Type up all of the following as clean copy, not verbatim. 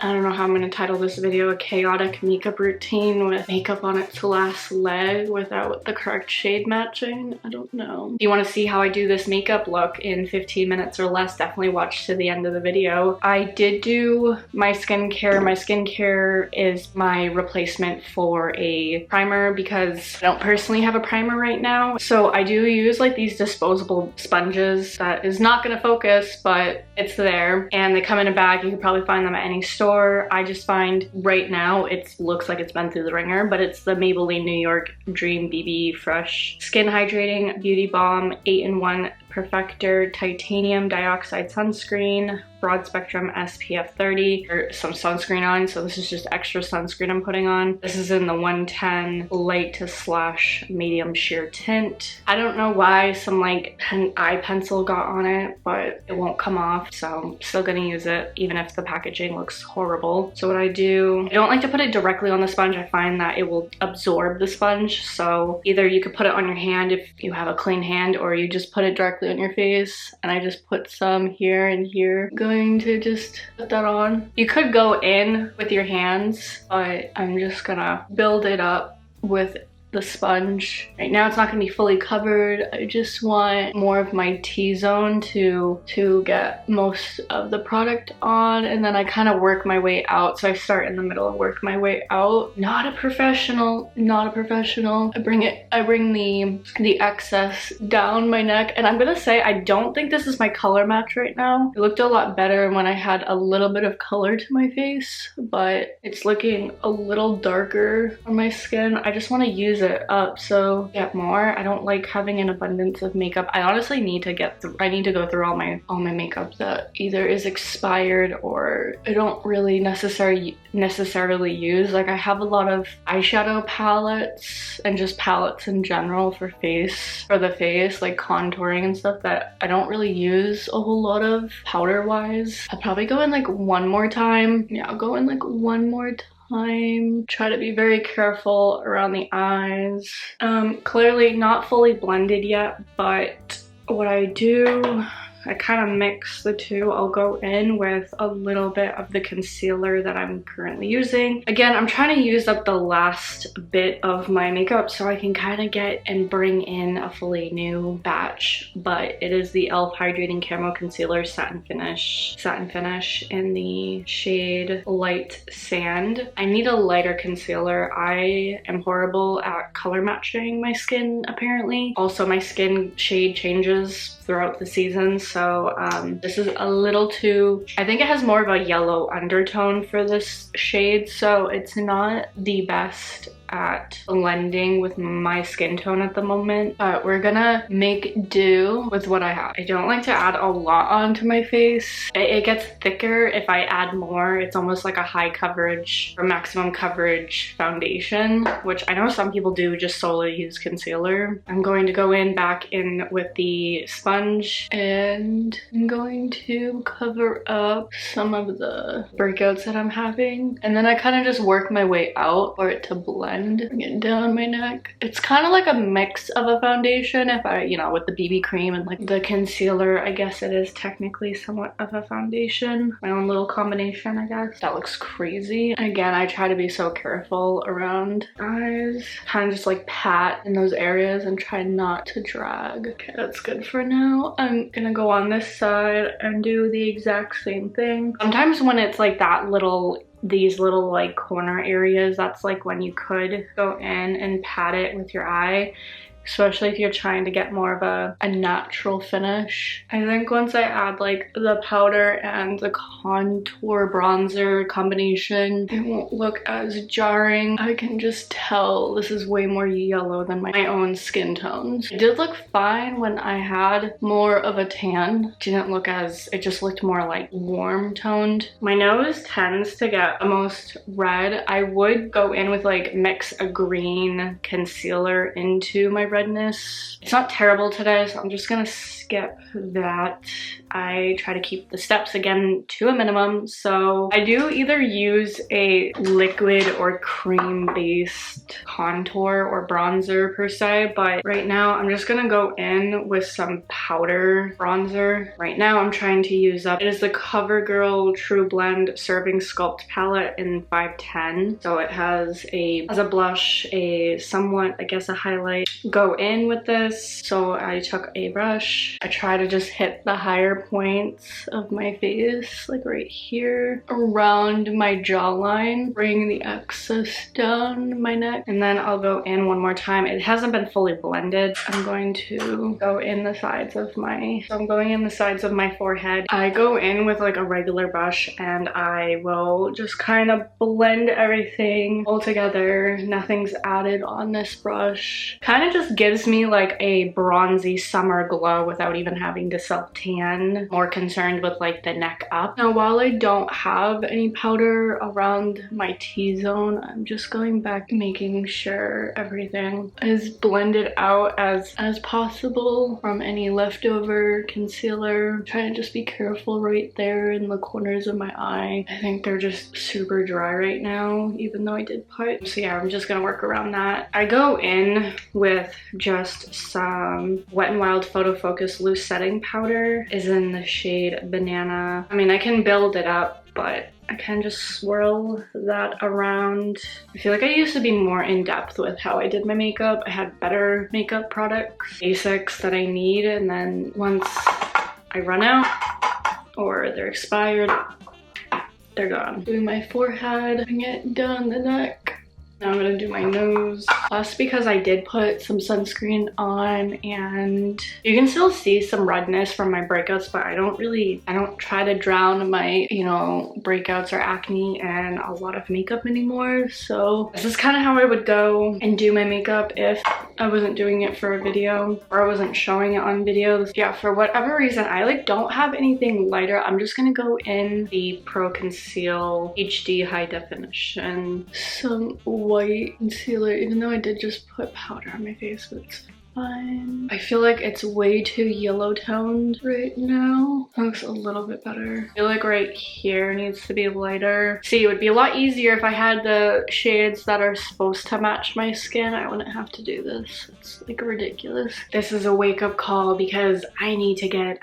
I don't know how I'm gonna title this video, a chaotic makeup routine with makeup on its last leg without the correct shade matching. I don't know. If you want to see how I do this makeup look in 15 minutes or less, definitely watch to the end of the video. I did do my skincare. My skincare is my replacement for a primer because I don't personally have a primer right now. So I do use like these disposable sponges that is not gonna focus, but it's there. And they come in a bag. You can probably find them at any store. I just find right now it looks like it's been through the ringer, but it's the Maybelline New York Dream BB Fresh Skin Hydrating Beauty Balm 8-in-1 Perfector Titanium Dioxide Sunscreen, broad spectrum SPF 30, or some sunscreen on, so this is just extra sunscreen I'm putting on. This is in the 110 light to slash medium sheer tint. I don't know why some like eye pencil got on it, but it won't come off, so I'm still gonna use it even if the packaging looks horrible. So what I do, I don't like to put it directly on the sponge. I find that it will absorb the sponge, so either you could put it on your hand if you have a clean hand, or you just put it directly on your face. And I just put some here and here. Going to just put that on. You could go in with your hands, but I'm just gonna build it up with the sponge. Right now it's not gonna be fully covered. I just want more of my T-zone to get most of the product on, and then I kind of work my way out. So I start in the middle and work my way out. Not a professional, not a professional. I bring the excess down my neck, and I'm gonna say I don't think this is my color match right now. It looked a lot better when I had a little bit of color to my face, but it's looking a little darker on my skin. I just want to use it up so get more. I don't like having an abundance of makeup. I honestly need to go through all my makeup that either is expired or I don't really necessarily use. Like I have a lot of eyeshadow palettes and just palettes in general for the face, like contouring and stuff that I don't really use a whole lot of powder wise. I'll probably go in like one more time. Yeah, I'll go in like one more time. Try to be very careful around the eyes. Clearly not fully blended yet, but what I do, I kind of mix the two. I'll go in with a little bit of the concealer that I'm currently using. Again, I'm trying to use up the last bit of my makeup so I can kind of get and bring in a fully new batch, but it is the E.L.F. Hydrating Camo Concealer Satin Finish in the shade Light Sand. I need a lighter concealer. I am horrible at color matching my skin apparently. Also, my skin shade changes throughout the season, so this is a little too, I think it has more of a yellow undertone for this shade, so it's not the best at blending with my skin tone at the moment, but we're gonna make do with what I have. I don't like to add a lot onto my face. It gets thicker if I add more. It's almost like a high coverage or maximum coverage foundation, which I know some people do just solely use concealer. I'm going to go back in with the sponge, and I'm going to cover up some of the breakouts that I'm having, and then I kind of just work my way out for it to blend. Bring it down my neck. It's kind of like a mix of a foundation if I, with the BB cream and like the concealer. I guess it is technically somewhat of a foundation. My own little combination, I guess. That looks crazy. Again, I try to be so careful around eyes. Kind of just like pat in those areas and try not to drag. Okay, that's good for now. I'm gonna go on this side and do the exact same thing. Sometimes when it's like these little like corner areas, that's like when you could go in and pat it with your eye, especially if you're trying to get more of a natural finish. I think once I add like the powder and the contour bronzer combination, it won't look as jarring. I can just tell this is way more yellow than my own skin tones. It did look fine when I had more of a tan. It just looked more like warm toned. My nose tends to get almost red. I would go in with like mix a green concealer into my redness. It's not terrible today, so I'm just gonna skip that I try to keep the steps again to a minimum. So I do either use a liquid or cream based contour or bronzer per se, but right now I'm just gonna go in with some powder bronzer. Right now I'm trying to use up, it is the CoverGirl Trublend Serving Sculpt palette in 510. So it has a blush, a somewhat, I guess, a highlight. Go in with this. So I took a brush. I try to just hit the higher points of my face, like right here, around my jawline, bring the excess down my neck, and then I'll go in one more time. It hasn't been fully blended. I'm going to go in the sides of my, so I'm going in the sides of my forehead. I go in with like a regular brush and I will just kind of blend everything all together. Nothing's added on this brush. Kind of just gives me like a bronzy summer glow without even having to self-tan. More concerned with like the neck up. Now while I don't have any powder around my T-zone, I'm just going back making sure everything is blended out as possible from any leftover concealer. Trying to just be careful right there in the corners of my eye. I think they're just super dry right now, even though I did put. So yeah, I'm just gonna work around that. I go in with just some Wet n Wild Photo Focus loose setting powder. Is in the shade Banana. I mean, I can build it up, but I can just swirl that around. I feel like I used to be more in depth with how I did my makeup. I had better makeup products, basics that I need, and then once I run out or they're expired, they're gone. Doing my forehead, bring it down the neck. Now I'm gonna do my nose. Plus, because I did put some sunscreen on and you can still see some redness from my breakouts, but I don't try to drown my, you know, breakouts or acne and a lot of makeup anymore. So this is kind of how I would go and do my makeup if I wasn't doing it for a video or I wasn't showing it on videos. Yeah, for whatever reason, I like don't have anything lighter. I'm just gonna go in the Pro Conceal HD High Definition. Some white concealer, even though I did just put powder on my face, but it's fine. I feel like it's way too yellow toned right now. It looks a little bit better. I feel like right here needs to be lighter. See, it would be a lot easier if I had the shades that are supposed to match my skin. I wouldn't have to do this. It's like ridiculous. This is a wake-up call because I need to get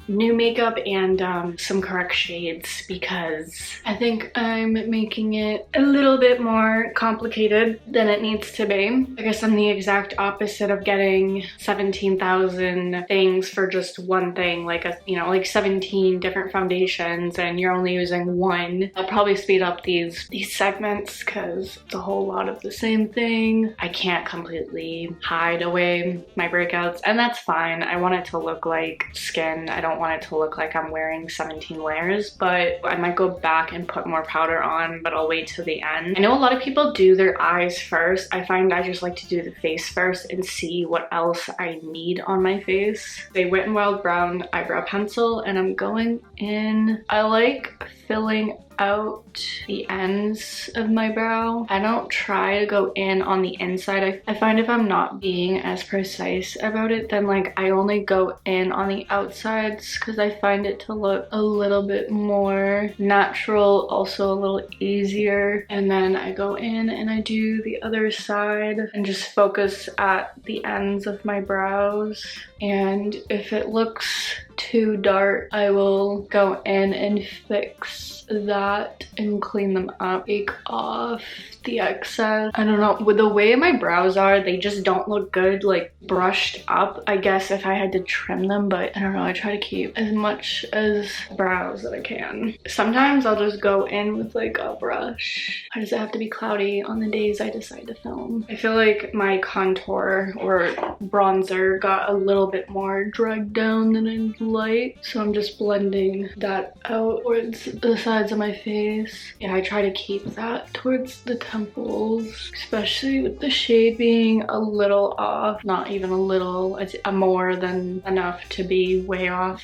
new makeup and some correct shades because I think I'm making it a little bit more complicated than it needs to be. I guess I'm the exact opposite of getting 17,000 things for just one thing, like like 17 different foundations and you're only using one. I'll probably speed up these segments because it's a whole lot of the same thing. I can't completely hide away my breakouts, and that's fine. I want it to look like skin. I don't want it to look like I'm wearing 17 layers, but I might go back and put more powder on, but I'll wait till the end. I know a lot of people do their eyes first. I find I just like to do the face first and see what else I need on my face. A Wet n Wild Brown eyebrow pencil, and I'm going in. I like filling out the ends of my brow. I don't try to go in on the inside. I find if I'm not being as precise about it, then like I only go in on the outsides because I find it to look a little bit more natural, also a little easier. And then I go in and I do the other side and just focus at the ends of my brows. And if it looks too dark, I will go in and fix that and clean them up, take off the excess. I don't know, with the way my brows are, they just don't look good like brushed up. I guess if I had to trim them, but I don't know, I try to keep as much as brows that I can. Sometimes I'll just go in with like a brush. Why does it have to be cloudy on the days I decide to film? I feel like my contour or bronzer got a little bit more dragged down than I'd like, so I'm just blending that out towards the sides of my face. Yeah, I try to keep that towards the temples, especially with the shade being a little off. Not even a little, it's more than enough to be way off.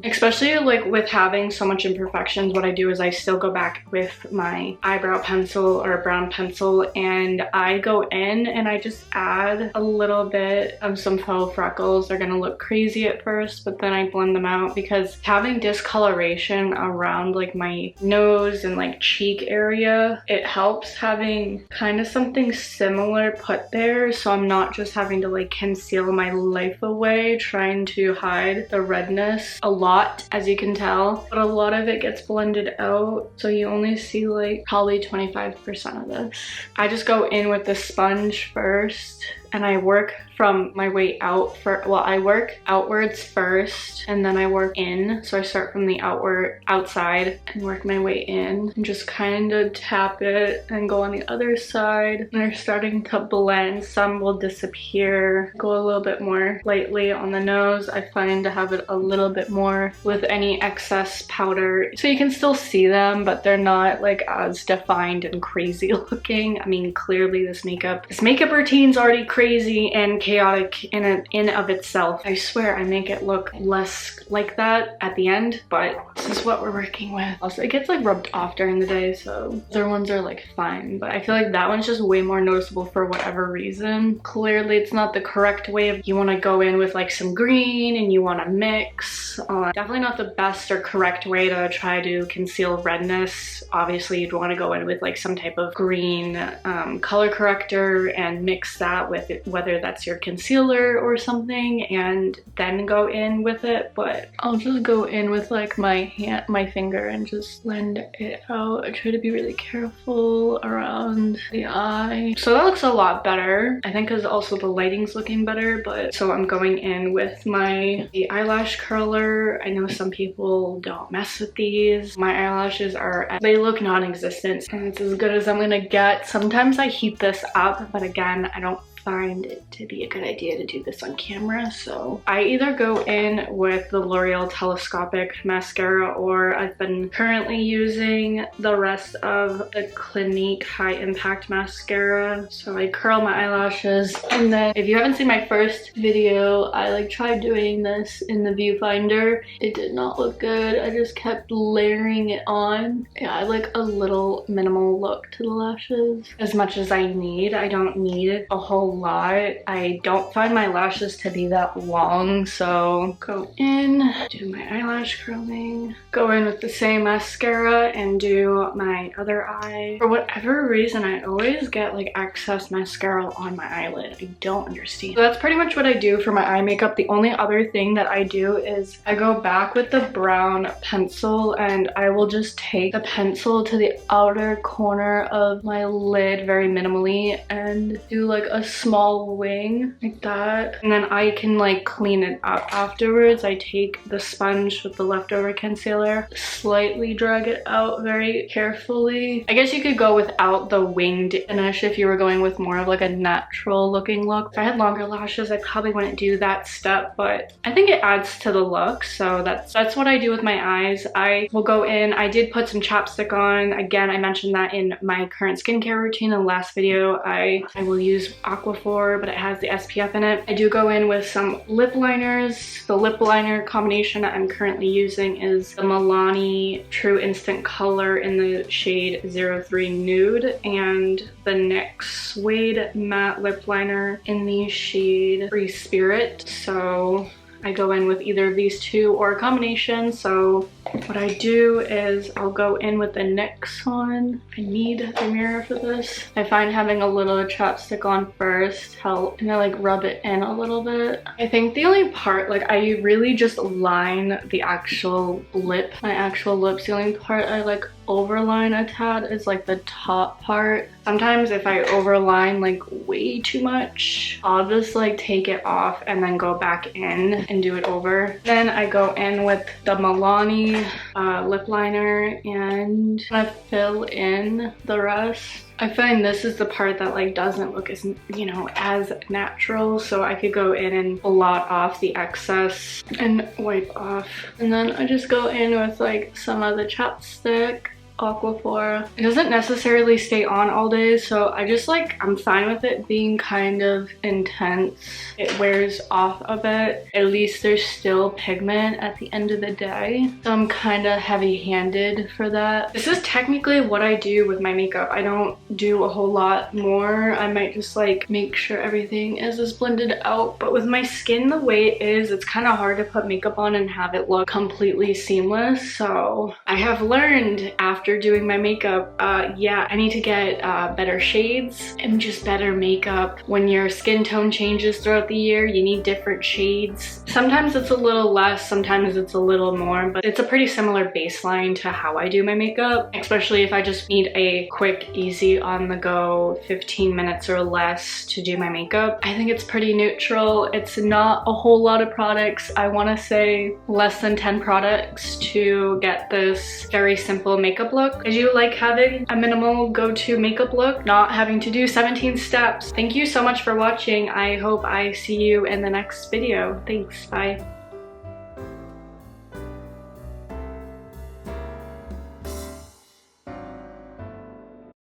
Especially like with having so much imperfections, what I do is I still go back with my eyebrow pencil or a brown pencil and I go in and I just add a little bit of some faux freckles. are gonna look crazy at first, but then I blend them out because having discoloration around like my nose and like cheek area, it helps having kind of something similar put there, so I'm not just having to like conceal my life away trying to hide the redness a lot, as you can tell, but a lot of it gets blended out, so you only see like probably 25% of this. I just go in with the sponge first and I work from my way out I work outwards first and then I work in. So I start from the outside and work my way in and just kind of tap it and go on the other side. And they're starting to blend. Some will disappear. Go a little bit more lightly on the nose. I find to have it a little bit more with any excess powder. So you can still see them, but they're not like as defined and crazy looking. I mean, clearly this makeup routine's already crazy and chaotic in of itself. I swear I make it look less like that at the end, but this is what we're working with. Also, it gets like rubbed off during the day, so other ones are like fine, but I feel like that one's just way more noticeable for whatever reason. Clearly it's not the correct way of, you want to go in with like some green and you want to mix. Definitely not the best or correct way to try to conceal redness. Obviously you'd want to go in with like some type of green color corrector and mix that with it, whether that's your concealer or something, and then go in with it. But I'll just go in with like my finger and just blend it out. I try to be really careful around the eye. So that looks a lot better, I think, because also the lighting's looking better. But so I'm going in with the eyelash curler. I know some people don't mess with these. My eyelashes they look non-existent and it's as good as I'm gonna get. Sometimes I heat this up, but again, I don't find it to be a good idea to do this on camera. So I either go in with the L'Oreal Telescopic mascara, or I've been currently using the rest of the Clinique High Impact mascara. So I curl my eyelashes, and then if you haven't seen my first video, I like tried doing this in the viewfinder. It did not look good. I just kept layering it on. Yeah, I like a little minimal look to the lashes, as much as I need. I don't need a whole lot. I don't find my lashes to be that long, so go in, do my eyelash curling, go in with the same mascara and do my other eye. For whatever reason, I always get like excess mascara on my eyelid. I don't understand. So that's pretty much what I do for my eye makeup. The only other thing that I do is I go back with the brown pencil and I will just take the pencil to the outer corner of my lid very minimally and do like a small wing like that, and then I can like clean it up afterwards. I take the sponge with the leftover concealer, slightly drag it out very carefully. I guess you could go without the winged finish if you were going with more of like a natural looking look. If I had longer lashes, I probably wouldn't do that step, but I think it adds to the look. So that's what I do with my eyes. I will go in, I did put some chapstick on. Again, I mentioned that in my current skincare routine in the last video. I will use Aquaphor, but it has the SPF in it. I do go in with some lip liners. The lip liner combination that I'm currently using is the Milani True Instant Color in the shade 03 Nude, and the NYX Suede Matte Lip Liner in the shade Free Spirit. So I go in with either of these two or a combination. So what I do is I'll go in with the NYX one. I need the mirror for this. I find having a little chapstick on first help, and I like rub it in a little bit. I think the only part, like I really just line the actual lip, my actual lips. The only part I like overline a tad is like the top part. Sometimes if I overline like way too much, I'll just like take it off and then go back in and do it over. Then I go in with the Milani lip liner and I fill in the rest. I find this is the part that like doesn't look as, you know, as natural, so I could go in and blot off the excess and wipe off. And then I just go in with like some of the chapstick Aquaphor. It doesn't necessarily stay on all day, so I'm fine with it being kind of intense. It wears off a bit. At least there's still pigment at the end of the day. So I'm kind of heavy-handed for that. This is technically what I do with my makeup. I don't do a whole lot more. I might just like make sure everything is as blended out. But with my skin the way it is, it's kind of hard to put makeup on and have it look completely seamless. So I have learned after doing my makeup, yeah, I need to get better shades and just better makeup. When your skin tone changes throughout the year, you need different shades. Sometimes it's a little less, sometimes it's a little more, but it's a pretty similar baseline to how I do my makeup, especially if I just need a quick, easy, on-the-go 15 minutes or less to do my makeup. I think it's pretty neutral. It's not a whole lot of products. I want to say less than 10 products to get this very simple makeup look. I do like having a minimal go-to makeup look, not having to do 17 steps. Thank you so much for watching. I hope I see you in the next video. Thanks, bye.